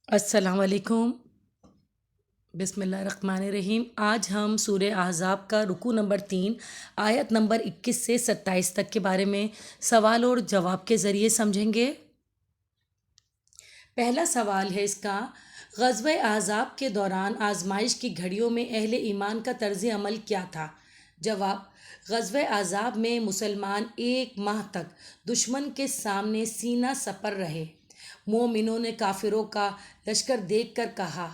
السلام علیکم۔ بسم اللہ الرحمن الرحیم۔ آج ہم سورہ احزاب کا رکوع نمبر 3 آیت نمبر 21 سے 27 تک کے بارے میں سوال اور جواب کے ذریعے سمجھیں گے۔ پہلا سوال ہے اس کا، غزوہ احزاب کے دوران آزمائش کی گھڑیوں میں اہل ایمان کا طرز عمل کیا تھا؟ جواب: غزوہ احزاب میں مسلمان 1 ماہ تک دشمن کے سامنے سینہ سپر رہے۔ مومنوں نے کافروں کا لشکر دیکھ کر کہا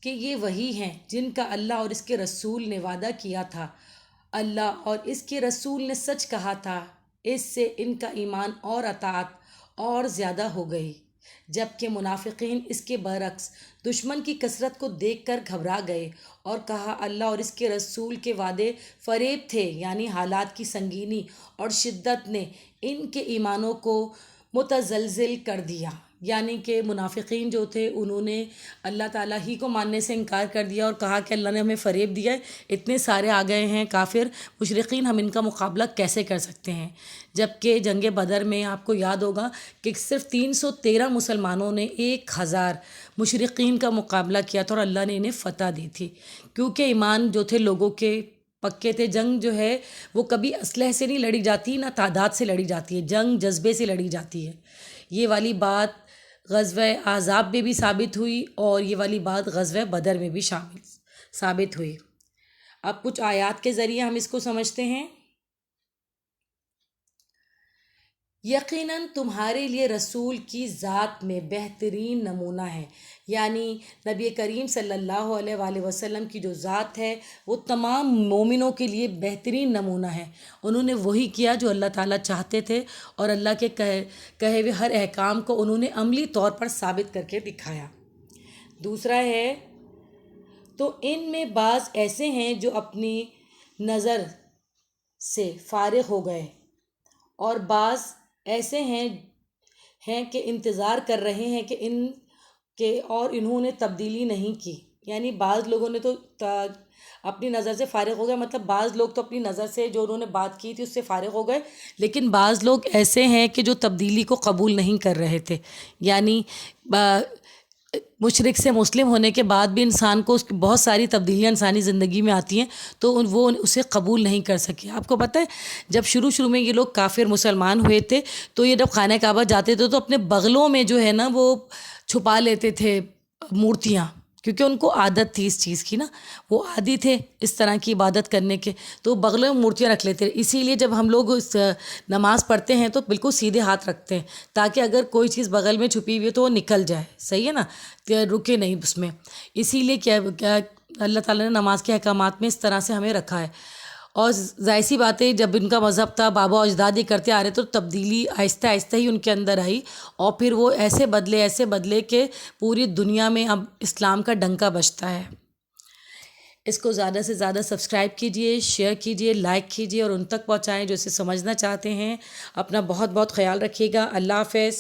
کہ یہ وہی ہیں جن کا اللہ اور اس کے رسول نے وعدہ کیا تھا۔ اللہ اور اس کے رسول نے سچ کہا تھا، اس سے ان کا ایمان اور اطاعت اور زیادہ ہو گئی، جبکہ منافقین اس کے برعکس دشمن کی کثرت کو دیکھ کر گھبرا گئے اور کہا اللہ اور اس کے رسول کے وعدے فریب تھے۔ یعنی حالات کی سنگینی اور شدت نے ان کے ایمانوں کو متزلزل کر دیا، یعنی کہ منافقین جو تھے انہوں نے اللہ تعالیٰ ہی کو ماننے سے انکار کر دیا اور کہا کہ اللہ نے ہمیں فریب دیا ہے، اتنے سارے آ گئے ہیں کافر مشرقین، ہم ان کا مقابلہ کیسے کر سکتے ہیں؟ جبکہ جنگ بدر میں آپ کو یاد ہوگا کہ صرف 313 مسلمانوں نے 1000 مشرقین کا مقابلہ کیا تھا اور اللہ نے انہیں فتح دی تھی، کیونکہ ایمان جو تھے لوگوں کے پکے تھے۔ جنگ جو ہے وہ کبھی اسلحے سے نہیں لڑی جاتی، نہ تعداد سے لڑی جاتی ہے، جنگ جذبے سے لڑی جاتی ہے۔ یہ والی بات غزوہ احزاب میں بھی ثابت ہوئی اور یہ والی بات غزوہ بدر میں بھی ثابت ہوئی۔ اب کچھ آیات کے ذریعے ہم اس کو سمجھتے ہیں۔ یقیناً تمہارے لیے رسول کی ذات میں بہترین نمونہ ہے، یعنی نبی کریم صلی اللہ علیہ وآلہ وسلم کی جو ذات ہے وہ تمام مومنوں کے لیے بہترین نمونہ ہے۔ انہوں نے وہی کیا جو اللہ تعالیٰ چاہتے تھے اور اللہ کے کہے ہوئے ہر احکام کو انہوں نے عملی طور پر ثابت کر کے دکھایا۔ دوسرا ہے، تو ان میں بعض ایسے ہیں جو اپنی نظر سے فارغ ہو گئے اور بعض ایسے ہیں کہ انتظار کر رہے ہیں کہ انہوں نے تبدیلی نہیں کی۔ یعنی بعض لوگوں نے تو اپنی نظر سے فارغ ہو گئے، مطلب بعض لوگ تو اپنی نظر سے جو انہوں نے بات کی تھی اس سے فارغ ہو گئے، لیکن بعض لوگ ایسے ہیں کہ جو تبدیلی کو قبول نہیں کر رہے تھے۔ یعنی مشرک سے مسلم ہونے کے بعد بھی انسان کو بہت ساری تبدیلیاں انسانی زندگی میں آتی ہیں تو وہ اسے قبول نہیں کر سکے۔ آپ کو پتہ ہے جب شروع میں یہ لوگ کافر مسلمان ہوئے تھے تو یہ جب خانہ کعبہ جاتے تھے تو اپنے بغلوں میں جو ہے نا وہ چھپا لیتے تھے مورتیاں، کیونکہ ان کو عادت تھی اس چیز کی نا، وہ عادی تھے اس طرح کی عبادت کرنے کے، تو بغلوں میں مورتیاں رکھ لیتے۔ اسی لیے جب ہم لوگ نماز پڑھتے ہیں تو بالکل سیدھے ہاتھ رکھتے ہیں تاکہ اگر کوئی چیز بغل میں چھپی ہوئی ہے تو وہ نکل جائے، صحیح ہے نا، رکے نہیں اس میں۔ اسی لیے کیا اللہ تعالیٰ نے نماز کے احکامات میں اس طرح سے ہمیں رکھا ہے۔ اور ظاہر سی بات ہے جب ان کا مذہب تھا بابا و اجداد یہ کرتے آ رہے تو تبدیلی آہستہ آہستہ ہی ان کے اندر آئی اور پھر وہ ایسے بدلے کہ پوری دنیا میں اب اسلام کا ڈنکا بجتا ہے۔ اس کو زیادہ سے زیادہ سبسکرائب کیجئے، شیئر کیجئے، لائک کیجئے اور ان تک پہنچائیں جو اسے سمجھنا چاہتے ہیں۔ اپنا بہت بہت خیال رکھیے گا۔ اللہ حافظ۔